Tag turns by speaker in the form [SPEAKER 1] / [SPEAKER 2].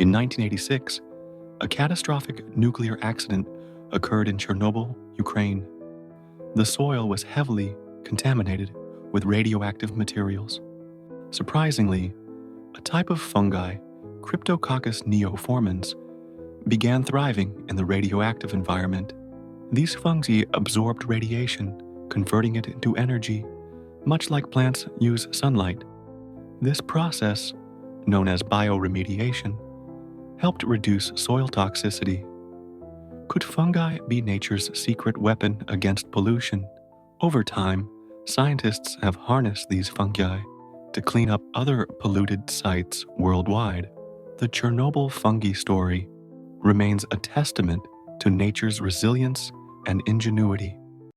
[SPEAKER 1] In 1986, a catastrophic nuclear accident occurred in Chernobyl, Ukraine. The soil was heavily contaminated with radioactive materials. Surprisingly, a type of fungi, Cryptococcus neoformans, began thriving in the radioactive environment. These fungi absorbed radiation, converting it into energy, much like plants use sunlight. This process, known as bioremediation, helped reduce soil toxicity. Could fungi be nature's secret weapon against pollution? Over time, scientists have harnessed these fungi to clean up other polluted sites worldwide. The Chernobyl fungi story remains a testament to nature's resilience and ingenuity.